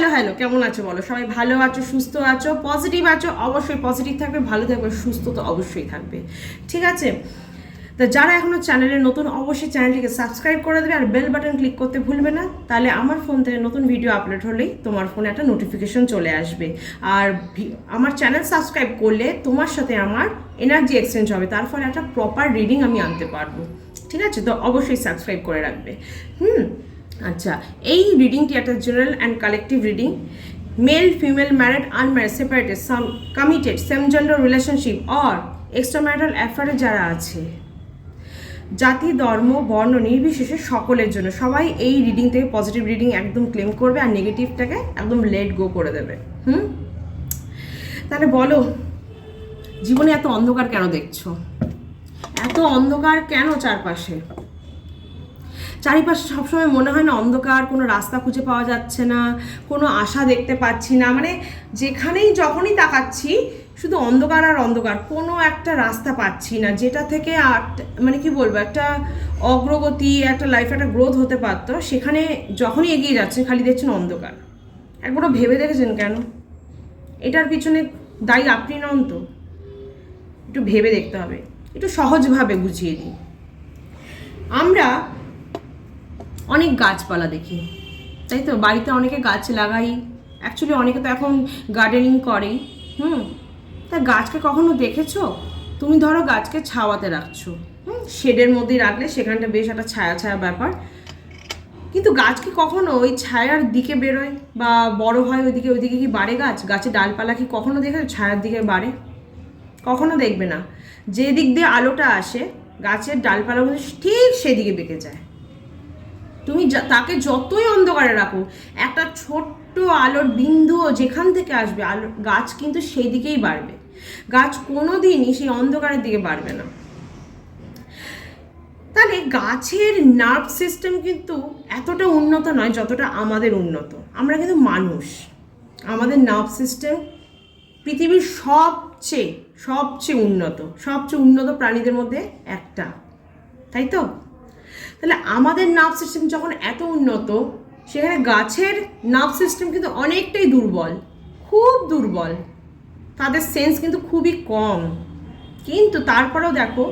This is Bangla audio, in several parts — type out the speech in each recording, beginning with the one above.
হ্যালো হ্যালো, কেমন আছো বলো? সবাই ভালো আছো, সুস্থ আছো, পজিটিভ আছো? অবশ্যই পজিটিভ থাকবে, ভালো থাকবে, সুস্থ তো অবশ্যই থাকবে। ঠিক আছে, তো যারা এখনো চ্যানেলে নতুন অবশ্যই চ্যানেলটিকে সাবস্ক্রাইব করে দেবে আর বেল বাটন ক্লিক করতে ভুলবে না। তাহলে আমার ফোন থেকে নতুন ভিডিও আপলোড হলেই তোমার ফোনে একটা নোটিফিকেশন চলে আসবে। আর আমার চ্যানেল সাবস্ক্রাইব করলে তোমার সাথে আমার এনার্জি এক্সচেঞ্জ হবে, তার ফলে একটা প্রপার রিডিং আমি আনতে পারবো। ঠিক আছে, তো অবশ্যই সাবস্ক্রাইব করে রাখবে। আচ্ছা, এই রিডিংটি একটা general and collective reading. Male, female, married, unmarried, separated, some committed, same gender relationship or extra marital অ্যাফেয়ারে যারা আছে, জাতি, ধর্ম, বর্ণ নির্বিশেষে সকলের জন্য, সবাই এই রিডিং থেকে পজিটিভ রিডিং একদম ক্লেম করবে আর নেগেটিভটাকে একদম লেট গো করে দেবে। তাহলে বলো, জীবনে এত অন্ধকার কেন দেখছো? এত অন্ধকার কেন চারপাশে? চারিপাশে সবসময় মনে হয় না অন্ধকার, কোনো রাস্তা খুঁজে পাওয়া যাচ্ছে না, কোনো আশা দেখতে পাচ্ছি না, মানে যেখানেই যখনই তাকাচ্ছি শুধু অন্ধকার আর অন্ধকার, কোনো একটা রাস্তা পাচ্ছি না যেটা থেকে মানে কি বলবো, একটা অগ্রগতি, একটা লাইফে একটা গ্রোথ হতে পারতো, সেখানে যখনই এগিয়ে যাচ্ছেন খালি দেখছেন অন্ধকার। একবারও ভেবে দেখেছেন কেন? এটার পিছনে দায়ী আপনি নন তো? একটু ভেবে দেখতে হবে। একটু সহজভাবে বুঝিয়ে দিই। আমরা অনেক গাছপালা দেখি, তাই তো? বাড়িতে অনেকে গাছ লাগাই, অ্যাকচুয়ালি অনেকে তো এখন গার্ডেনিং করেই। তা গাছকে কখনো দেখেছো? তুমি ধরো গাছকে ছাওয়াতে রাখছো, শেডের মধ্যে রাখলে সেখানটা বেশ একটা ছায়া ছায়া ব্যাপার, কিন্তু গাছ কি কখনো ওই ছায়ার দিকে বেরোয় বা বড় হয় ওইদিকে কি বাড়ে গাছ? গাছের ডালপালা কি কখনো দেখেছো ছায়ার দিকে বাড়ে? কখনো দেখবে না। যে দিক দিয়ে আলোটা আসে গাছের ডালপালাগুলো ঠিক সেদিকে বেঁকে যায়। তুমি তাকে যতই অন্ধকারে রাখো, একটা ছোট্ট আলোর বিন্দুও যেখান থেকে আসবে আলো, গাছ কিন্তু সেই দিকেই বাড়বে। গাছ কোনো দিনই সেই অন্ধকারের দিকে বাড়বে না। তাহলে গাছের নার্ভ সিস্টেম কিন্তু এতটা উন্নত নয় যতটা আমাদের উন্নত। আমরা কিন্তু মানুষ, আমাদের নার্ভ সিস্টেম পৃথিবীর সবচেয়ে উন্নত প্রাণীদের মধ্যে একটা, তাই তো? তাহলে আমাদের নার্ভ সিস্টেম যখন এত উন্নত, সেখানে গাছের নার্ভ সিস্টেম কিন্তু অনেকটাই দুর্বল, খুব দুর্বল, তাদের সেন্স কিন্তু খুবই কম। কিন্তু তারপরেও দেখো,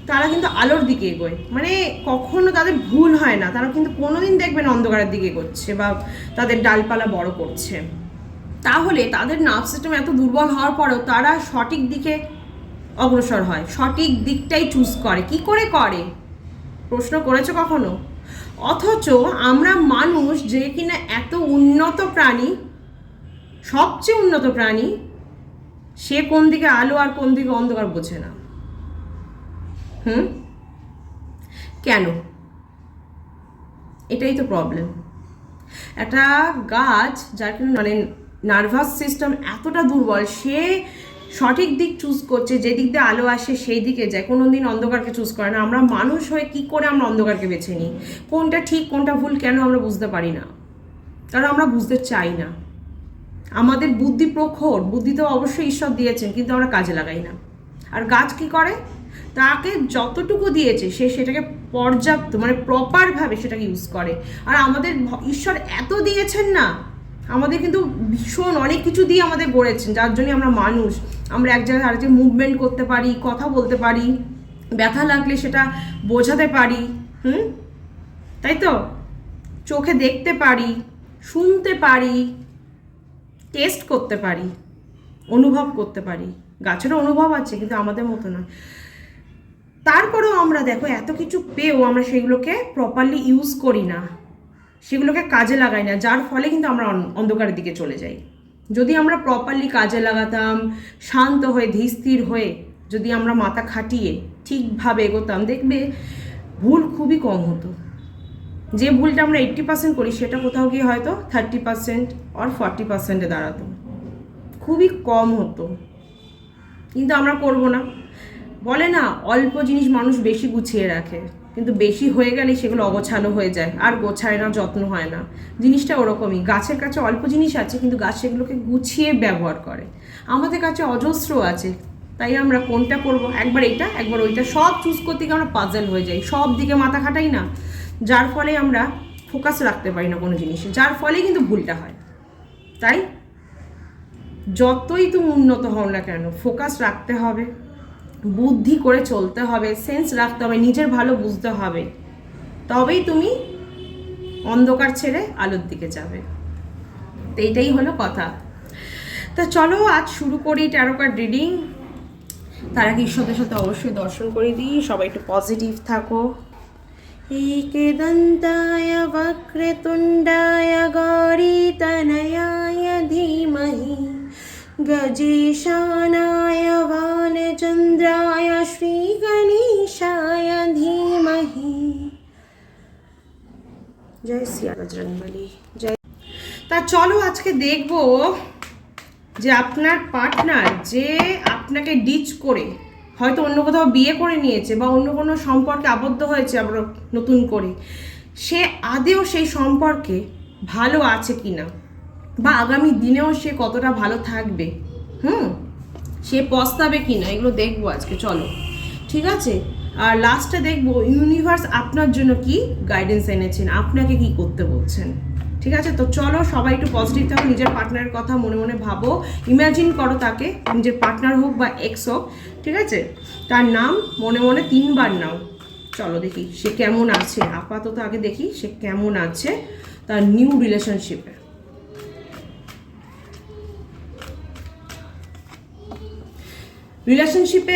তারা কিন্তু আলোর দিকে এগোয়, মানে কখনো তাদের ভুল হয় না, তারা কিন্তু কোনোদিন দেখবেন অন্ধকারের দিকে এগোচ্ছে বা তাদের ডালপালা বড় করছে। তাহলে তাদের নার্ভ সিস্টেম এত দুর্বল হওয়ার পরেও তারা সঠিক দিকে অগ্রসর হয়, সঠিক দিকটাই চুজ করে। কি করে করে প্রশ্ন করেছো কখনো? অথচ আমরা মানুষ, যে কিনা এত উন্নত প্রাণী, সবচেয়ে উন্নত প্রাণী, সে কোন দিকে আলো আর কোন দিকে অন্ধকার বোঝে না। কেন? এটাই তো প্রবলেম। একটা গাছ যার কিনা মানে নার্ভাস সিস্টেম এতটা দুর্বল, সে সঠিক দিক চুজ করছে, যে দিক দিয়ে আলো আসে সেই দিকে যায়, কোনো দিন অন্ধকারকে চুজ করে না। আমরা মানুষ হয়ে কি করে আমরা অন্ধকারকে বেছে নিই? কোনটা ঠিক কোনটা ভুল কেন আমরা বুঝতে পারি না? কারণ আমরা বুঝতে চাই না। আমাদের বুদ্ধি প্রখর, বুদ্ধি তো অবশ্যই ঈশ্বর দিয়েছেন, কিন্তু আমরা কাজে লাগাই না। আর গাছ কি করে? তাকে যতটুকু দিয়েছে সে সেটাকে পর্যাপ্ত মানে প্রপারভাবে সেটাকে ইউজ করে। আর আমাদের ঈশ্বর এত দিয়েছেন না, আমাদের কিন্তু ভীষণ অনেক কিছু দিয়ে আমাদের গড়েছেন, যার জন্য আমরা মানুষ। আমরা এক জায়গায় আরেক জায়গায় মুভমেন্ট করতে পারি, কথা বলতে পারি, ব্যথা লাগলে সেটা বোঝাতে পারি, তাই তো? চোখে দেখতে পারি, শুনতে পারি, টেস্ট করতে পারি, অনুভব করতে পারি। গাছেরও অনুভব আছে, কিন্তু আমাদের মতো নয়। তারপরেও আমরা দেখো এত কিছু পেয়েও আমরা সেগুলোকে প্রপারলি ইউজ করি না, সেগুলোকে কাজে লাগাই না, যার ফলে কিন্তু আমরা অন্ধকারের দিকে চলে যাই। যদি আমরা প্রপারলি কাজে লাগাতাম, শান্ত হয়ে ধীরস্থির হয়ে যদি আমরা মাথা খাটিয়ে ঠিকভাবে এগোতাম, দেখবে ভুল খুবই কম হতো। যে ভুলটা আমরা 80% করি, সেটা কোথাও গিয়ে হয়তো 30% আর 40%-এ দাঁড়াতো, খুবই কম হতো। কিন্তু আমরা করব না। বলে না, অল্প জিনিস মানুষ বেশি গুছিয়ে রাখে, কিন্তু বেশি হয়ে গেলে সেগুলো অগোছালো হয়ে যায়, আর গোছায় না, যত্ন হয় না। জিনিসটা ওরকমই, গাছের কাছে অল্প জিনিস আছে কিন্তু গাছ সেগুলোকে গুছিয়ে ব্যবহার করে। আমাদের কাছে অজস্র আছে, তাই আমরা কোনটা করব, একবার এইটা একবার ওইটা, সব চুজ করতে গিয়ে আমরা পাজল হয়ে যাই, সব দিকে মাথা খাটাই না, যার ফলে আমরা ফোকাস রাখতে পারি না কোনো জিনিসে, যার ফলে কিন্তু ভুলটা হয়। তাই যতই তুমি উন্নত হও না কেন, ফোকাস রাখতে হবে, বুদ্ধি করে চলতে হবে, সেন্স রাখতে হবে, নিজের ভালো বুঝতে হবে, তবেই তুমি অন্ধকার ছেড়ে আলোর দিকে যাবে। তো এইটাই হলো কথা। তা চলো আজ শুরু করি ট্যারো কার্ড রিডিং। তার আগে ঈশ্বরের সাথে অবশ্যই দর্শন করে দিই। সবাই একটু পজিটিভ থাকো। एकदन्ताय वक्रतुण्डाय गौरीतनयाय धीमहि गजेशानाय भालचन्द्राय श्रीगणेशाय धीमहि। जय सिया बजरंगबली जय। তা চলো আজকে দেখব যে আপনার পার্টনার যে আপনাকে ডিচ করে হয়তো অন্য কোথাও বিয়ে করে নিয়েছে বা অন্য কোনো সম্পর্কে আবদ্ধ হয়েছে আবার নতুন করে, সে আদেও সেই সম্পর্কে ভালো আছে কি না, বা আগামী দিনেও সে কতটা ভালো থাকবে, সে পস্তাবে কি না, এগুলো দেখবো আজকে। চলো ঠিক আছে। আর লাস্টে দেখবো ইউনিভার্স আপনার জন্য কি গাইডেন্স এনেছেন, আপনাকে কি করতে বলছেন। ঠিক আছে, তো চলো সবাই একটু পজিটিভ থাকো, নিজের পার্টনারের কথা মনে মনে ভাবো, ইমাজিন করো তাকে, নিজের পার্টনার হোক বা এক্স হোক, ঠিক আছে, তার নাম মনে মনে 3 বার নাও। চলো দেখি সে কেমন আছে, আপাতত আগে দেখি সে কেমন আছে তার নিউ রিলেশনশিপে।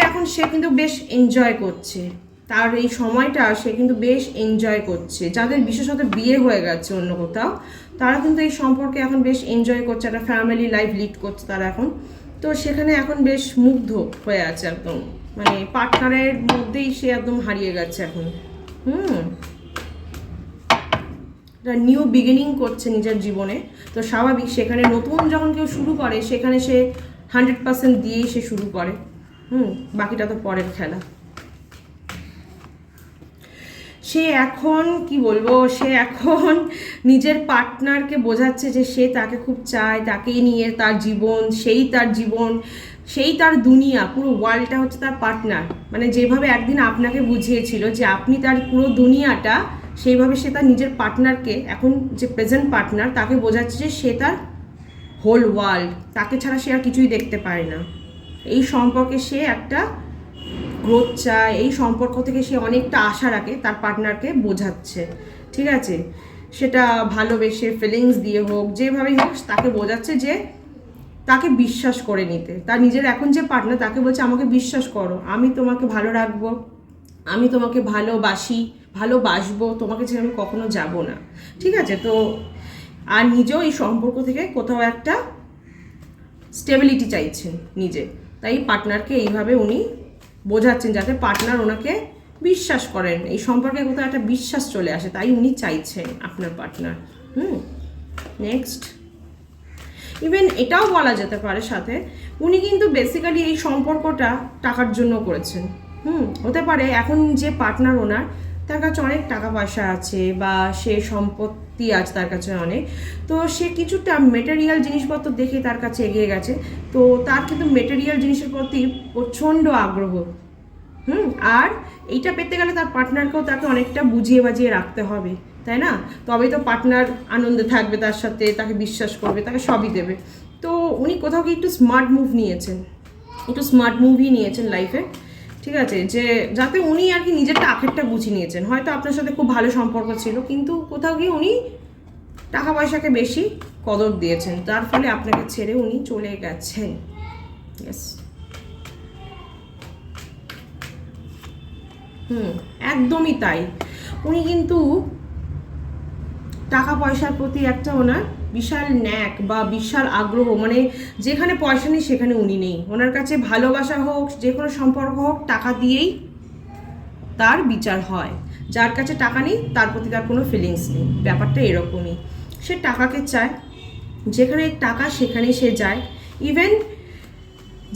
এখন সে কিন্তু বেশ এনজয় করছে, তার এই সময়টা সে কিন্তু বেশ এনজয় করছে। যাদের বিশেষত বিয়ে হয়ে গেছে অন্য কোথাও, তারা কিন্তু এই সম্পর্কে এখন বেশ এনজয় করছে, একটা ফ্যামিলি লাইফ লিড করছে তারা এখন। তো সেখানে এখন বেশ মুগ্ধ হয়ে আছে একদম, মানে পার্টনারের মধ্যেই সে একদম হারিয়ে গেছে এখন। নিউ বিগিনিং করছে নিজের জীবনে। তো স্বাভাবিক, সেখানে নতুন যখন কেউ শুরু করে সেখানে সে 100% দিয়েই সে শুরু করে। বাকিটা তো পরের খেলা। সে এখন কি বলবো, সে এখন নিজের পার্টনারকে বোঝাচ্ছে যে সে তাকে খুব চায়, তাকেই নিয়ে তার জীবন, সেই তার দুনিয়া, পুরো ওয়ার্ল্ডটা হচ্ছে তার পার্টনার। মানে যেভাবে একদিন আপনাকে বুঝিয়েছিল যে আপনি তার পুরো দুনিয়াটা, সেইভাবে সে তার নিজের পার্টনারকে, এখন যে প্রেজেন্ট পার্টনার, তাকে বোঝাচ্ছে যে সে তার হোল ওয়ার্ল্ড, তাকে ছাড়া সে আর কিছুই দেখতে পারে না। এই সম্পর্কে সে একটা গ্রোথ চায়, এই সম্পর্ক থেকে সে অনেকটা আশা রাখে, তার পার্টনারকে বোঝাচ্ছে। ঠিক আছে, সেটা ভালোবেসে ফিলিংস দিয়ে হোক, যেভাবেই হোক তাকে বোঝাচ্ছে যে তাকে বিশ্বাস করে নিতে। তার নিজের এখন যে পার্টনার তাকে বলছে আমাকে বিশ্বাস করো, আমি তোমাকে ভালো রাখবো, আমি তোমাকে ভালোবাসবো, তোমাকে ছেড়ে আমি কখনো যাব না। ঠিক আছে, তো আর নিজেও এই সম্পর্ক থেকে কোথাও একটা স্টেবিলিটি চাইছেন নিজে, তাই পার্টনারকে এইভাবে উনি বোঝাচ্ছেন যাতে পার্টনার ওনাকে বিশ্বাস করেন, এই সম্পর্কে কোথাও একটা বিশ্বাস চলে আসে, তাই উনি চাইছেন আপনার পার্টনার। নেক্সট, ইভেন এটাও বলা যেতে পারে সাথে উনি কিন্তু বেসিক্যালি এই সম্পর্কটা টাকার জন্য করেছেন। হতে পারে এখন যে পার্টনার ওনার, তার কাছে অনেক টাকা পয়সা আছে বা সে সম্পত্তি আছে তার কাছে অনেক, তো সে কিছুটা মেটেরিয়াল জিনিসপত্র দেখে তার কাছে এগিয়ে গেছে। তো তার কিন্তু মেটেরিয়াল জিনিসের প্রতি প্রচণ্ড আগ্রহ। আর এইটা পেতে গেলে তার পার্টনারকেও তাকে অনেকটা বুঝিয়ে বাজিয়ে রাখতে হবে, তাই না? তবেই তো পার্টনার আনন্দে থাকবে তার সাথে, তাকে বিশ্বাস করবে, তাকে সবই দেবে। তো উনি কোথাও কি একটু স্মার্ট মুভই নিয়েছেন লাইফে। ঠিক আছে, যে যাতে উনি আর কি নিজেরটা আখেরটা বুঝিয়ে নিয়েছেন। হয়তো আপনার সাথে খুব ভালো সম্পর্ক ছিল, কিন্তু কোথাও গিয়ে উনি টাকা পয়সাকে বেশি কদর দিয়েছেন, তার ফলে আপনাকে ছেড়ে উনি চলে গেছেন। ইয়েস, একদমই তাই। উনি কিন্তু টাকা পয়সার প্রতি একটা ওনার বিশাল ন্যাক বা বিশাল আগ্রহ, মানে যেখানে পয়সা নেই সেখানে উনি নেই। ওনার কাছে ভালোবাসা হোক, যে কোনো সম্পর্ক হোক, টাকা দিয়েই তার বিচার হয়। যার কাছে টাকা নেই তার প্রতি তার কোনো ফিলিংস নেই, ব্যাপারটা এরকমই। সে টাকাকে চায়, যেখানে টাকা সেখানেই সে যায়। ইভেন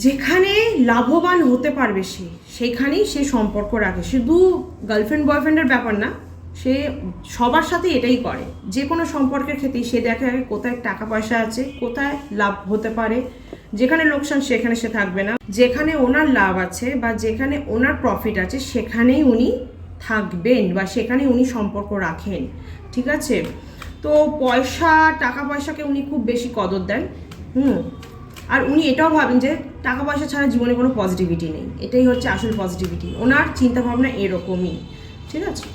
যেখানে লাভবান হতে পারবে সেখানেই সে সম্পর্ক রাখে। শুধু গার্লফ্রেন্ড বয়ফ্রেন্ডের ব্যাপার না, সে সবার সাথে এটাই করে। যে কোনো সম্পর্কের ক্ষেত্রেই সে দেখে কোথায় টাকা পয়সা আছে, কোথায় লাভ হতে পারে। যেখানে লোকসান সেখানে সে থাকবে না, যেখানে ওনার লাভ আছে বা যেখানে ওনার প্রফিট আছে সেখানেই উনি থাকবেন বা সেখানে উনি সম্পর্ক রাখেন। ঠিক আছে, তো টাকা পয়সাকে উনি খুব বেশি কদর দেন। আর উনি এটাও ভাবেন যে টাকা পয়সা ছাড়া জীবনে কোনো পজিটিভিটি নেই, এটাই হচ্ছে আসল পজিটিভিটি। ওনার চিন্তাভাবনা এরকমই, ঠিক আছে?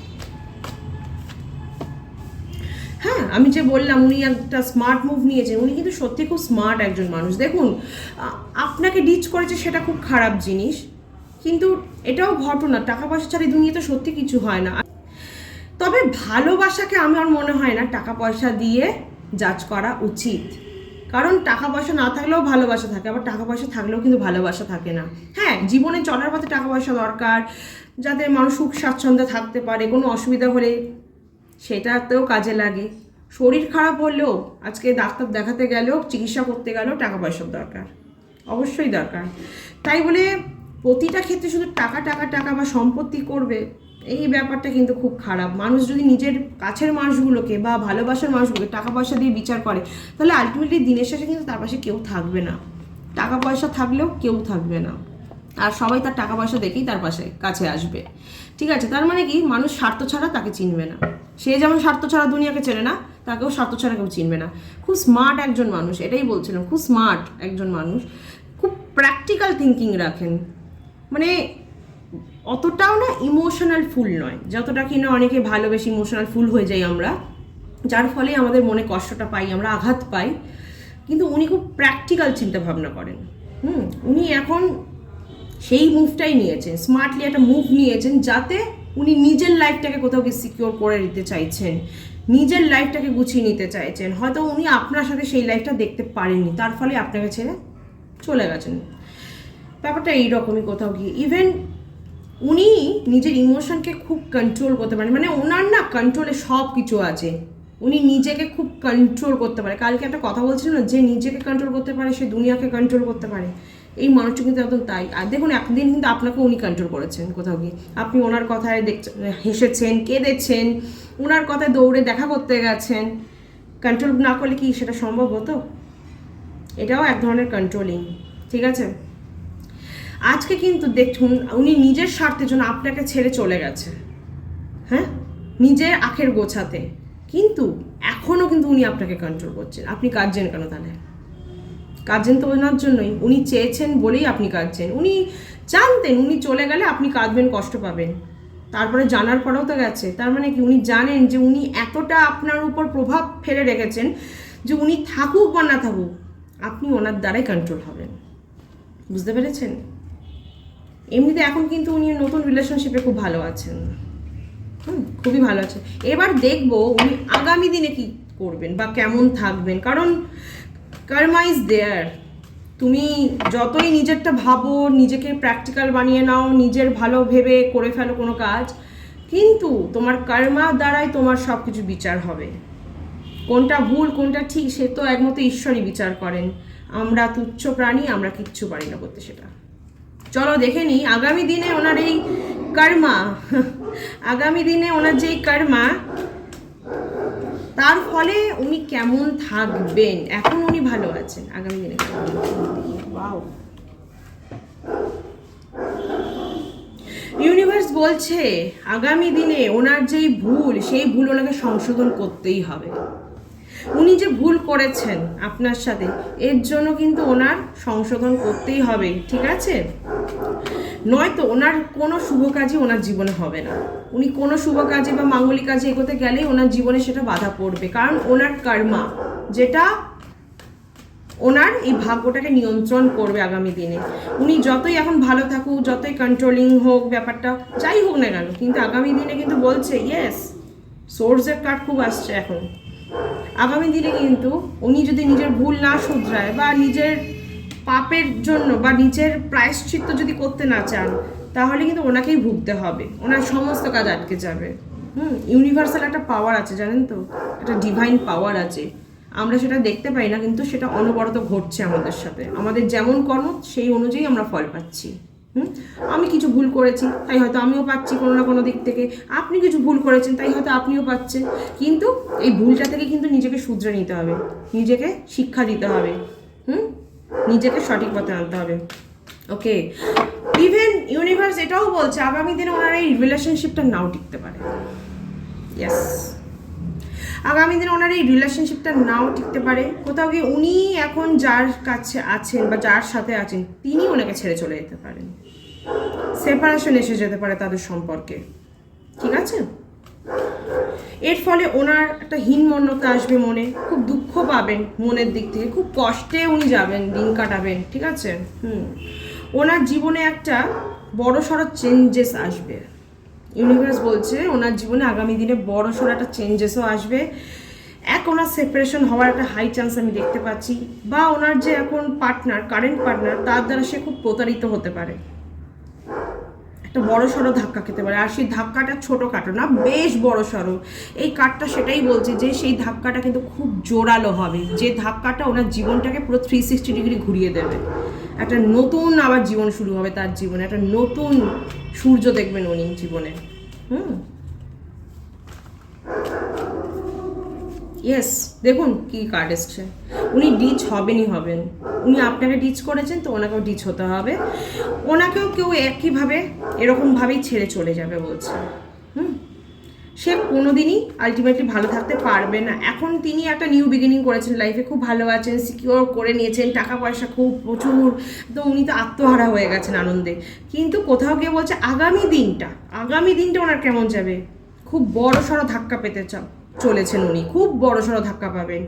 হ্যাঁ, আমি যে বললাম উনি একটা স্মার্ট মুভ নিয়েছেন, উনি কিন্তু সত্যি খুব স্মার্ট একজন মানুষ। দেখুন, আপনাকে ডিচ করেছে সেটা খুব খারাপ জিনিস, কিন্তু এটাও ঘটনা, টাকা পয়সা ছাড়া দুনিয়াতে সত্যি কিছু হয় না। তবে ভালোবাসাকে আমার মনে হয় না টাকা পয়সা দিয়ে জাজ করা উচিত, কারণ টাকা পয়সা না থাকলেও ভালোবাসা থাকে, আবার টাকা পয়সা থাকলেও কিন্তু ভালোবাসা থাকে না। হ্যাঁ, জীবনে চলার পথে টাকা পয়সা দরকার, যাতে মানুষ সুখ স্বাচ্ছন্দ্যে থাকতে পারে, কোনো অসুবিধা হলে সেটাতেও কাজে লাগে। শরীর খারাপ হলেও, আজকে ডাক্তার দেখাতে গেলেও, চিকিৎসা করতে গেলেও টাকা পয়সার দরকার, অবশ্যই দরকার। তাই বলে প্রতিটা ক্ষেত্রে শুধু টাকা টাকা টাকা বা সম্পত্তি করবে, এই ব্যাপারটা কিন্তু খুব খারাপ। মানুষ যদি নিজের কাছের মানুষগুলোকে বা ভালোবাসার মানুষগুলোকে টাকা পয়সা দিয়ে বিচার করে, তাহলে আলটিমেটলি দিনের শেষে কিন্তু তার পাশে কেউ থাকবে না। টাকা পয়সা থাকলেও কেউ থাকবে না, আর সবাই তার টাকা পয়সা দেখেই তার কাছে আসবে, ঠিক আছে? তার মানে কি, মানুষ স্বার্থ ছাড়া তাকে চিনবে না। সে যেমন স্বার্থ ছাড়া দুনিয়াকে চেনে না, তাকেও স্বার্থ ছাড়া কেউ চিনবে না। খুব স্মার্ট একজন মানুষ, এটাই বলছিলাম, খুব স্মার্ট একজন মানুষ, খুব প্র্যাকটিক্যাল থিঙ্কিং রাখেন। মানে অতটাও না ইমোশনাল ফুল নয়, যতটা কিনা অনেকে ভালোবেসে ইমোশনাল ফুল হয়ে যাই আমরা, যার ফলে আমাদের মনে কষ্টটা পাই, আমরা আঘাত পাই। কিন্তু উনি খুব প্র্যাকটিক্যাল চিন্তা ভাবনা করেন। উনি এখন সেই মুভটাই নিয়েছেন, স্মার্টলি একটা মুভ নিয়েছেন, যাতে উনি নিজের লাইফটাকে কোথাও গিয়ে সিকিওর করে নিতে চাইছেন, নিজের লাইফটাকে গুছিয়ে নিতে চাইছেন। হয়তো উনি আপনার সাথে সেই লাইফটা দেখতে পারেননি, তার ফলে আপনাকে ছেড়ে চলে গেছেন। ব্যাপারটা এইরকমই কোথাও গিয়ে। ইভেন উনি নিজের ইমোশনকে খুব কন্ট্রোল করতে পারেন, মানে ওনার না কন্ট্রোলে সব কিছু আছে। উনি নিজেকে খুব কন্ট্রোল করতে পারে। কালকে একটা কথা বলছিল না, যে নিজেকে কন্ট্রোল করতে পারে সে দুনিয়াকে কন্ট্রোল করতে পারে। এই মানুষটা কিন্তু একদম তাই। আর দেখুন, একদিন কিন্তু আপনাকে উনি কন্ট্রোল করেছেন কোথাও গিয়ে। আপনি ওনার কথায় হেসেছেন, কেঁদেছেন, ওনার কথায় দৌড়ে দেখা করতে গেছেন। কন্ট্রোল না করলে কি সেটা সম্ভব হতো? এটাও এক ধরনের কন্ট্রোলিং, ঠিক আছে? আজকে কিন্তু দেখুন, উনি নিজের স্বার্থের জন্য আপনাকে ছেড়ে চলে গেছে, হ্যাঁ, নিজের আখের গোছাতে, কিন্তু এখনও কিন্তু উনি আপনাকে কন্ট্রোল করছেন। আপনি কাঁদছেন কেন তাহলে? কাঁদছেন তো ওনার জন্যই, উনি চেয়েছেন বলেই আপনি কাঁদছেন। উনি জানতেন উনি চলে গেলে আপনি কাঁদবেন, কষ্ট পাবেন, তারপরে জানার পরেও তো গেছে। তার মানে কি, উনি জানেন যে উনি এতটা আপনার উপর প্রভাব ফেলে রেখেছেন যে উনি থাকুক বা না থাকুক, আপনি ওনার দ্বারাই কন্ট্রোল হবেন। বুঝতে পেরেছেন? এমনিতে এখন কিন্তু উনি নতুন রিলেশনশিপে খুব ভালো আছেন, খুবই ভালো আছে। এবার দেখবো উনি আগামী দিনে কি করবেন বা কেমন থাকবেন, কারণ কার্মা ইজ দেয়ার। তুমি যতই নিজেরটা ভাবো, নিজেকে প্র্যাকটিক্যাল বানিয়ে নাও, নিজের ভালো ভেবে করে ফেলো কোনো কাজ, কিন্তু তোমার কর্মা দ্বারাই তোমার সব কিছু বিচার হবে। কোনটা ভুল কোনটা ঠিক সে তো একমাত্র ঈশ্বরই বিচার করেন। আমরা তুচ্ছ প্রাণী, আমরা কিচ্ছু পারি না করতে সেটা। চলো দেখে নিই আগামী দিনে ওনার এই কর্মা, আগামী দিনে ওনার যেই কর্মা, তার ফলে উনি কেমন থাকবেন। এখন উনি ভালো আছেন, আগামী দিনে ওয়াও, ইউনিভার্স বলছে আগামী দিনে ওনার যেই ভুল, সেই ভুল ওনাকে সংশোধন করতেই হবে। উনি যে ভুল করেছেন আপনার সাথে, এর জন্য কিন্তু ওনার সংশোধন করতেই হবে, ঠিক আছে? নয়তো ওনার কোনো শুভ কাজই ওনার জীবনে হবে না। উনি কোনো শুভ কাজে বা মাঙ্গলিক কাজে এগোতে গেলেই ওনার জীবনে সেটা বাধা পড়বে, কারণ ওনার কর্মা যেটা ওনার এই ভাগ্যটাকে নিয়ন্ত্রণ করবে আগামী দিনে। উনি যতই এখন ভালো থাকুক, যতই কন্ট্রোলিং হোক ব্যাপারটা, যাই হোক না কেন, কিন্তু আগামী দিনে কিন্তু বলছে ইয়েস, সোর্সের কার্ড খুব আসছে এখন। আগামী দিনে কিন্তু উনি যদি নিজের ভুল না শুধরায় বা নিজের পাপের জন্য বা নিজের প্রায়শ্চিত্ত যদি করতে না চান, তাহলে কিন্তু ওনাকেই ভুগতে হবে, ওনার সমস্ত কাজ আটকে যাবে। ইউনিভার্সাল একটা পাওয়ার আছে জানেন তো, একটা ডিভাইন পাওয়ার আছে, আমরা সেটা দেখতে পাই না, কিন্তু সেটা অনবরত ঘটছে আমাদের সাথে। আমাদের যেমন কর্ম সেই অনুযায়ী আমরা ফল পাচ্ছি। আমি কিছু ভুল করেছি তাই হয়তো আমিও পাচ্ছি কোনো না কোনো দিক থেকে, আপনি কিছু ভুল করেছেন তাই হয়তো আপনিও পাচ্ছেন। কিন্তু এই ভুলটা থেকে কিন্তু নিজেকে শুধরে নিতে হবে, নিজেকে শিক্ষা দিতে হবে, নিজেকে সঠিক পথে আনতে হবে। ওকে, ইভেন ইউনিভার্স এটাও বলছে আগামী দিনে ওনারা এই রিলেশনশিপটা নাও টিকতে পারে। ইয়েস, আগামী দিনে ওনার এই রিলেশনশিপটা নাও টিকতে পারে, কোথাও গিয়ে উনি এখন যার কাছে আছেন বা যার সাথে আছেন তিনি ওনাকে ছেড়ে চলে যেতে পারেন, সেপারেশন এসে যেতে পারে তাদের সম্পর্কে, ঠিক আছে? এর ফলে ওনার একটা হীনমন্যতা আসবে মনে, খুব দুঃখ পাবেন মনের দিক থেকে, খুব কষ্টে উনি যাবেন, দিন কাটাবেন, ঠিক আছে? ওনার জীবনে একটা বড়সড় চেঞ্জেস আসবে, ইউনিভার্স বলছে ওনার জীবনে আগামী দিনে বড়সড় একটা চেঞ্জেসও আসবে। ওনার সেপারেশন হওয়ার একটা হাই চান্স আমি দেখতে পাচ্ছি, বা ওনার যে এখন পার্টনার, কারেন্ট পার্টনার, তার দ্বারা সে খুব প্রতারিত হতে পারে, একটা বড়সড় ধাক্কা খেতে পারে। আর সেই ধাক্কাটা ছোটোখাটো না, বেশ বড়সড়। এই কার্ডটা সেটাই বলছে যে সেই ধাক্কাটা কিন্তু খুব জোরালো হবে, যে ধাক্কাটা ওনার জীবনটাকে পুরো 360 ডিগ্রি ঘুরিয়ে দেবে। একটা নতুন আবার জীবন শুরু হবে তার জীবনে, একটা নতুন সূর্য দেখবেন উনি জীবনে। ইয়েস, দেখুন কি কার্ড এসছে, উনি ডিচ হবেনই হবেন। উনি আপনাকে ডিচ করেছেন তো ওনাকেও ডিচ হতে হবে, ওনাকেও কেউ একইভাবে এরকমভাবেই ছেড়ে চলে যাবে বলছে। সে কোনোদিনই আলটিমেটলি ভালো থাকতে পারবে না। এখন তিনি একটা নিউ বিগিনিং করেছেন লাইফে, খুব ভালো আছেন, সিকিওর করে নিয়েছেন, টাকা পয়সা খুব প্রচুর, তো উনি তো আত্মহারা হয়ে গেছেন আনন্দে। কিন্তু কোথাও গিয়ে বলছে আগামী দিনটা ওনার কেমন যাবে, খুব বড় সড়ো ধাক্কা পেতে চলেছেন উনি, খুব বড় সড়ো ধাক্কা পাবেন।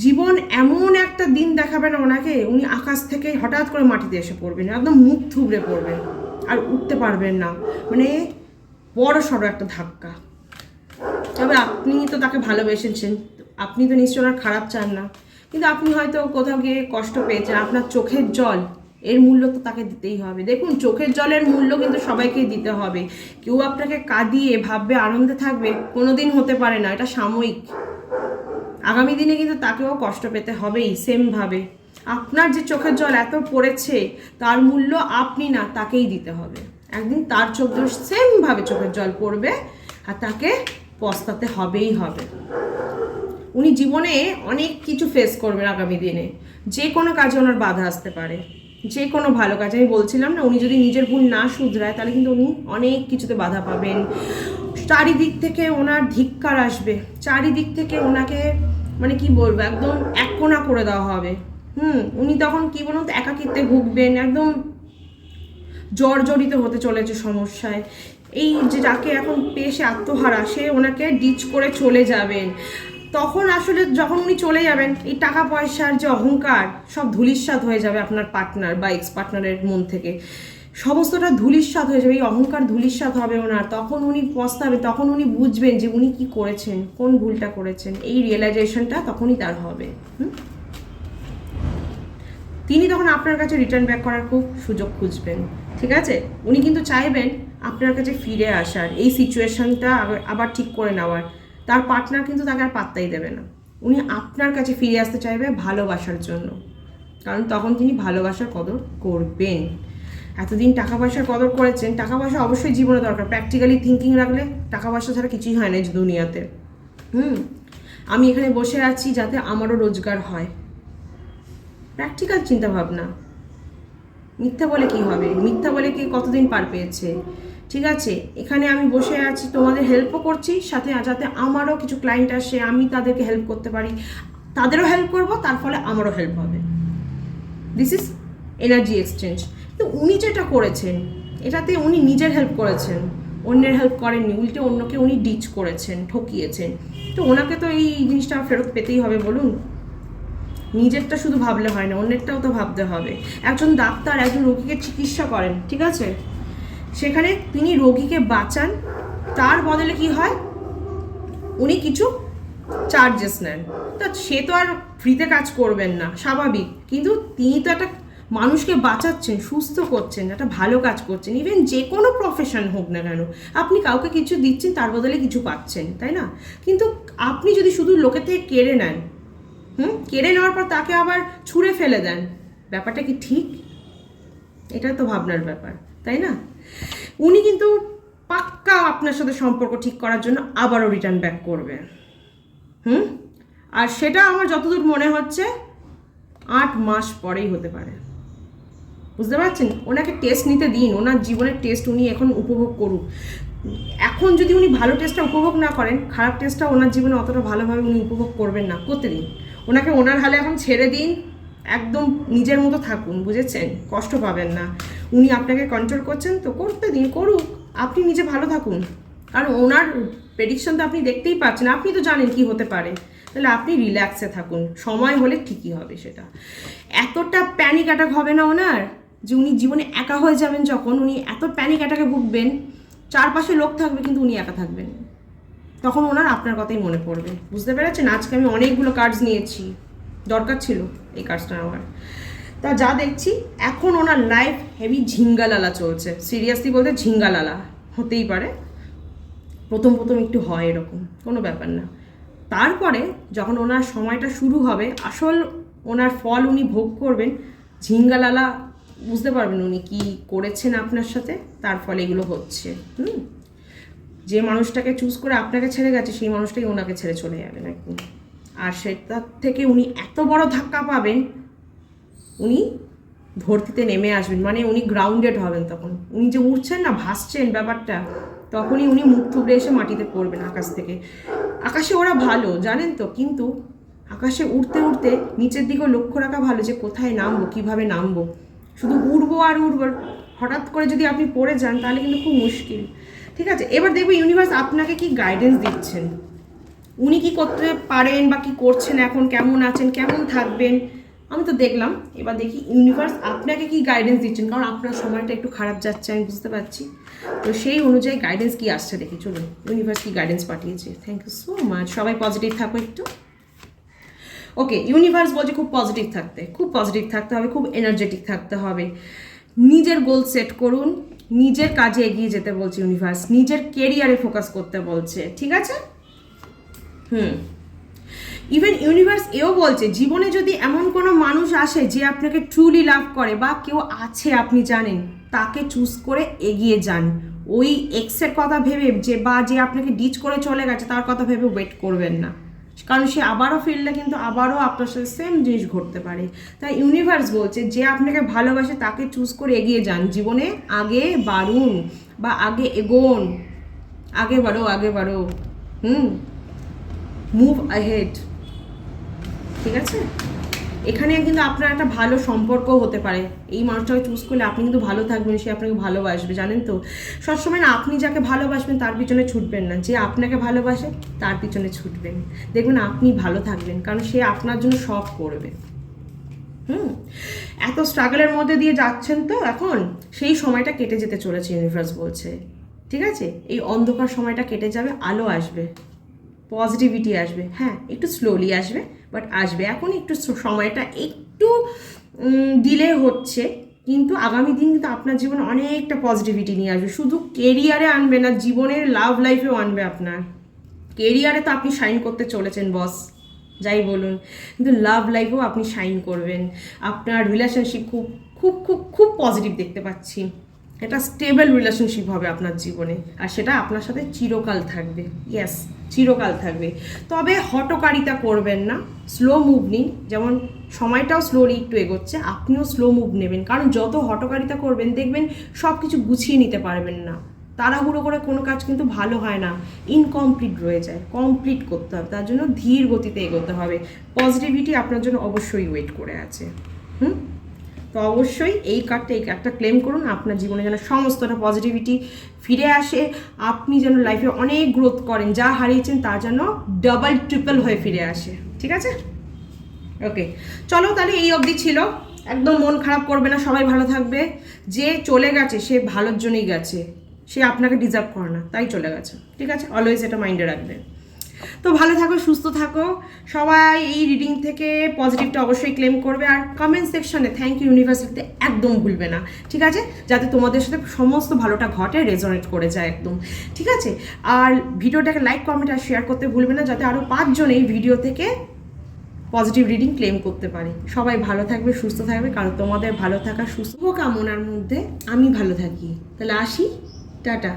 জীবন এমন একটা দিন দেখাবেন ওনাকে, উনি আকাশ থেকে হঠাৎ করে মাটিতে এসে পড়বেন, একদম মুখ থুবড়ে পড়বেন আর উঠতে পারবেন না, মানে বড় সড়ো একটা ধাক্কা। তবে আপনি তো তাকে ভালোবেসেছেন, আপনি তো নিশ্চয় ওনার খারাপ চান না, কিন্তু আপনি হয়তো কোথাও গিয়ে কষ্ট পেয়েছেন, আপনার চোখের জল এর মূল্য তো তাকে দিতেই হবে। দেখুন, চোখের জলের মূল্য কিন্তু সবাইকেই দিতে হবে। কেউ আপনাকে কাঁদিয়ে ভাববে আনন্দে থাকবে, কোনোদিন হতে পারে না, এটা সাময়িক। আগামী দিনে কিন্তু তাকেও কষ্ট পেতে হবেই সেমভাবে। আপনার যে চোখের জল এত পড়েছে তার মূল্য আপনি না, তাকেই দিতে হবে। একদিন তার চোখ সেমভাবে চোখের জল পড়বে আর তাকে পস্তাতে হবেই হবে। উনি জীবনে অনেক কিছু ফেস করবেন আগামী দিনে, যে কোনো কাজে ওনার বাধা আসতে পারে, যে কোনো ভালো কাজ। আমি বলছিলাম না, উনি যদি নিজের ভুল না শুধরায় তাহলে কিন্তু উনি অনেক কিছুতে বাধা পাবেন। চারিদিক থেকে ওনার ধিক্কার আসবে, চারিদিক থেকে ওনাকে মানে কি বলবো, একদম এককোনা করে দেওয়া হবে। উনি তখন কি বলুন তো, একাকিত্বে ভুগবেন, একদম জর্জরিত হতে চলেছে সমস্যায়। এই যে যাকে এখন পেয়ে সে আত্মহারা, সে ওনাকে ডিচ করে চলে যাবেন। তখন আসলে যখন উনি চলে যাবেন, এই টাকা পয়সার যে অহংকার সব ধূলিসাৎ হয়ে যাবে আপনার পার্টনার বা এক্স পার্টনারের মন থেকে, সমস্তটা ধূলিসাৎ হয়ে যাবে, এই অহংকার ধূলিসাৎ হবে ওনার। তখন উনি পস্তাবে, তখন উনি বুঝবেন যে উনি কি করেছেন, কোন ভুলটা করেছেন, এই রিয়েলাইজেশনটা তখনই তার হবে। তিনি তখন আপনার কাছে রিটার্ন ব্যাক করার খুব সুযোগ খুঁজবেন, ঠিক আছে? উনি কিন্তু চাইবেন আপনার কাছে ফিরে আসার, এই সিচুয়েশনটা আবার ঠিক করে নেওয়ার। তার পার্টনার কিন্তু তাকে আর পাত্তাই দেবে না, উনি আপনার কাছে ফিরে আসতে চাইবে ভালোবাসার জন্য, কারণ তখন তিনি ভালোবাসার কদর করবেন। এতদিন টাকা পয়সার কদর করেছেন, টাকা পয়সা অবশ্যই জীবনে দরকার, প্র্যাকটিক্যালি থিঙ্কিং রাখলে টাকা পয়সা ছাড়া কিছুই হয় না এই দুনিয়াতে। আমি এখানে বসে আছি যাতে আমারও রোজগার হয়, প্র্যাকটিক্যাল চিন্তাভাবনা। মিথ্যা বলে কি হবে, মিথ্যা বলে কি কতদিন পার পেয়েছে, ঠিক আছে? এখানে আমি বসে আছি, তোমাদের হেল্পও করছি, সাথে যাতে আমারও কিছু ক্লায়েন্ট আসে, আমি তাদেরকে হেল্প করতে পারি, তাদেরও হেল্প করব, তার ফলে আমারও হেল্প হবে। This is energy exchange. তো উনি যেটা করেছেন, এটাতে উনি নিজের হেল্প করেছেন, অন্যের হেল্প করেননি, উল্টে অন্যকে উনি ডিচ করেছেন, ঠকিয়েছেন। তো ওনাকে তো এই জিনিসটা ফেরত পেতেই হবে বলুন। নিজেরটা শুধু ভাবলে হয় না, অন্যেরটাও তো ভাবতে হবে। একজন ডাক্তার একজন রোগীকে চিকিৎসা করেন, ঠিক আছে? সেখানে তিনি রোগীকে বাঁচান, তার বদলে কি হয়, উনি কিছু চার্জেস নেন। তা সে তো আর ফ্রিতে কাজ করবেন না, স্বাভাবিক, কিন্তু তিনি তো একটা মানুষকে বাঁচাচ্ছেন, সুস্থ করছেন, একটা ভালো কাজ করছেন। ইভেন যে কোনো প্রফেশন হোক না কেন, আপনি কাউকে কিছু দিচ্ছেন, তার বদলে কিছু পাচ্ছেন, তাই না? কিন্তু আপনি যদি শুধু লোকের থেকে কেড়ে নেন, কেড়ে নেওয়ার পর তাকে আবার ছুঁড়ে ফেলে দেন, ব্যাপারটা কি ঠিক? এটা তো ভাবনার ব্যাপার, তাই না? উনি কিন্তু পাক্কা আপনার সাথে সম্পর্ক ঠিক করার জন্য আবারও রিটার্ন ব্যাক করবে। আর সেটা আমার যতদূর মনে হচ্ছে 8 মাস পরেই হতে পারে। বুঝতে পারছেন? ওনাকে টেস্ট নিতে দিন, ওনার জীবনের টেস্ট উনি এখন উপভোগ করুক। এখন যদি উনি ভালো টেস্টটা উপভোগ না করেন, খারাপ টেস্টটা ওনার জীবনে অতটা ভালোভাবে উনি উপভোগ করবেন না, করতে দিন ওনাকে, ওনার হালে এখন ছেড়ে দিন, একদম নিজের মতো থাকুন, বুঝেছেন? কষ্ট পাবেন না, উনি আপনাকে কন্ট্রোল করছেন তো করতে দিন, করুক, আপনি নিজে ভালো থাকুন। কারণ ওনার প্রেডিকশন তো আপনি দেখতেই পাচ্ছেন, আপনি তো জানেন কি হতে পারে, তাহলে আপনি রিল্যাক্সে থাকুন, সময় হলে ঠিকই হবে সেটা। এতটা প্যানিক অ্যাটাক হবে না ওনার যে উনি জীবনে একা হয়ে যাবেন, যখন উনি এত প্যানিক অ্যাটাকে ভুগবেন, চারপাশে লোক থাকবে কিন্তু উনি একা থাকবেন, তখন ওনার আপনার কথাই মনে পড়বে। বুঝতে পেরেছেন? আজকে আমি অনেকগুলো কার্ডস নিয়েছি, দরকার ছিল এই কার্ডসটা আমার। তা যা দেখছি এখন ওনার লাইফ হেভি ঝিঙ্গালালা চলছে, সিরিয়াসলি বলতে ঝিঙ্গালালা হতেই পারে, প্রথম প্রথম একটু হয় এরকম, কোনো ব্যাপার না। তারপরে যখন ওনার সময়টা শুরু হবে, আসল ওনার ফল উনি ভোগ করবেন, ঝিঙ্গালালা বুঝতে পারবেন উনি কি করেছেন আপনার সাথে, তার ফলে এগুলো হচ্ছে। যে মানুষটাকে চুজ করে আপনাকে ছেড়ে গেছে, সেই মানুষটাই ওনাকে ছেড়ে চলে যাবেন একদম। আর সেটার থেকে উনি এত বড় ধাক্কা পাবেন, উনি ভর্তিতে নেমে আসবেন, মানে উনি গ্রাউন্ডেড হবেন তখন। উনি যে উঠছেন না, ভাসছেন ব্যাপারটা, তখনই উনি মুখ থুবড়ে এসে মাটিতে পড়বেন আকাশ থেকে। আকাশে ওরা ভালো জানেন তো, কিন্তু আকাশে উড়তে উড়তে নিচের দিকেও লক্ষ্য রাখা ভালো যে কোথায় নামবো, কিভাবে নামবো। শুধু উড়বো আর উড়বো, হঠাৎ করে যদি আপনি পড়ে যান তাহলে কিন্তু খুব মুশকিল। ঠিক আছে, এবার দেখবো ইউনিভার্স আপনাকে কি গাইডেন্স দিচ্ছেন, উনি কি করতে পারেন বা কি করছেন, এখন কেমন আছেন, কেমন থাকবেন। আমি তো দেখলাম, এবার দেখি ইউনিভার্স আপনাকে কি গাইডেন্স দিচ্ছেন, কারণ আপনার সময়টা একটু খারাপ যাচ্ছে আমি বুঝতে পারছি। তো সেই অনুযায়ী গাইডেন্স কি আসছে দেখি, চলুন ইউনিভার্স কি গাইডেন্স পাঠিয়েছে। থ্যাংক ইউ সো মাচ, সবাই পজিটিভ থাকো একটু। ওকে, ইউনিভার্স বলছে খুব পজিটিভ থাকতে, খুব পজিটিভ থাকতে হবে, খুব এনার্জেটিক থাকতে হবে, নিজের গোল সেট করুন, নিজের কাজে এগিয়ে যেতে বলছে ইউনিভার্স, নিজের কেরিয়ারে ফোকাস করতে বলছে, ঠিক আছে? ইভেন ইউনিভার্স এও বলছে জীবনে যদি এমন কোনো মানুষ আসে যে আপনাকে ট্রুলি লাভ করে, বা কেউ আছে আপনি জানেন, তাকে চুজ করে এগিয়ে যান। ওই এক্সের কথা ভেবে যে আপনাকে ডিচ করে চলে গেছে তার কথা ভেবে ওয়েট করবেন না, কারণ সে আবারও ফিরলে কিন্তু আবারও আপনার সাথে সেম জিনিস ঘটতে পারে। তাই ইউনিভার্স বলছে যে আপনাকে ভালোবাসে তাকে চুজ করে এগিয়ে যান, জীবনে আগে বাড়ুন বা আগে এগোন, আগে বাড়ো মুভ আহেড, ঠিক আছে? এখানে কিন্তু আপনার একটা ভালো সম্পর্ক হতে পারে, এই মানুষটাকে চুজ করলে আপনি কিন্তু ভালো থাকবেন, সে আপনাকে ভালোবাসবে। জানেন তো, সবসময় না আপনি যাকে ভালোবাসবেন তার পিছনে ছুটবেন না, যে আপনাকে ভালোবাসে তার পিছনে ছুটবেন, দেখবেন আপনি ভালো থাকবেন, কারণ সে আপনার জন্য সব করবে। এত স্ট্রাগলের মধ্যে দিয়ে যাচ্ছেন তো এখন, সেই সময়টা কেটে যেতে চলেছে ইউনিভার্স বলছে, ঠিক আছে? এই অন্ধকার সময়টা কেটে যাবে, আলো আসবে, পজিটিভিটি আসবে। হ্যাঁ, একটু স্লোলি আসবে, বাট আসবে। এখন একটু সময়টা একটু ডিলে হচ্ছে, কিন্তু আগামী দিন কিন্তু আপনার জীবনে অনেকটা পজিটিভিটি নিয়ে আসবে। শুধু কেরিয়ারে আনবে না, জীবনের লাভ লাইফেও আনবে। আপনার কেরিয়ারে তো আপনি শাইন করতে চলেছেন বস, যাই বলুন, কিন্তু লাভ লাইফেও আপনি শাইন করবেন। আপনার রিলেশনশিপ খুব খুব খুব খুব পজিটিভ দেখতে পাচ্ছি, এটা স্টেবল রিলেশনশিপ হবে আপনার জীবনে, আর সেটা আপনার সাথে চিরকাল থাকবে। ইয়েস, চিরকাল থাকবে। তবে হটকারিতা করবেন না, স্লো মুভ নিন। যেমন সময়টাও স্লোলি একটু এগোচ্ছে, আপনিও স্লো মুভ নেবেন, কারণ যত হটকারিতা করবেন দেখবেন সব কিছু গুছিয়ে নিতে পারবেন না। তাড়াহুড়ো করে কোনো কাজ কিন্তু ভালো হয় না, ইনকমপ্লিট রয়ে যায়, কমপ্লিট করতে হবে, তার জন্য ধীর গতিতে এগোতে হবে। পজিটিভিটি আপনার জন্য অবশ্যই ওয়েট করে আছে। তো অবশ্যই এই কার্ডটা ক্লেম করুন, আপনার জীবনে যেন সমস্তটা পজিটিভিটি ফিরে আসে, আপনি যেন লাইফে অনেক গ্রোথ করেন, যা হারিয়েছেন তা যেন ডাবল ট্রিপল হয়ে ফিরে আসে, ঠিক আছে? ওকে, চলো তাহলে এই অবধি ছিল। একদম মন খারাপ করবে না, সবাই ভালো থাকবে। যে চলে গেছে সে ভালোর জন্যই গেছে, সে আপনাকে ডিজার্ভ করে না, তাই চলে গেছে, ঠিক আছে? অলওয়েজ এটা মাইন্ডে রাখবে। তো ভালো থাকো, সুস্থ থাকো সবাই। এই রিডিং থেকে পজিটিভটা অবশ্যই ক্লেম করবে, আর কমেন্ট সেকশনে থ্যাংক ইউ ইউনিভার্স লিখতে একদম ভুলবে না, ঠিক আছে? যাতে তোমাদের সাথে সমস্ত ভালোটা ঘটে, রেজোনেট করে যায় একদম, ঠিক আছে? আর ভিডিওটাকে লাইক, কমেন্ট আর শেয়ার করতে ভুলবে না, যাতে আরও 5 জন এই ভিডিও থেকে পজিটিভ রিডিং ক্লেম করতে পারে। সবাই ভালো থাকবে, সুস্থ থাকবে, কারণ তোমাদের ভালো থাকা সুস্থ কামনার মধ্যে আমি ভালো থাকি। তাহলে আসি, টাটা।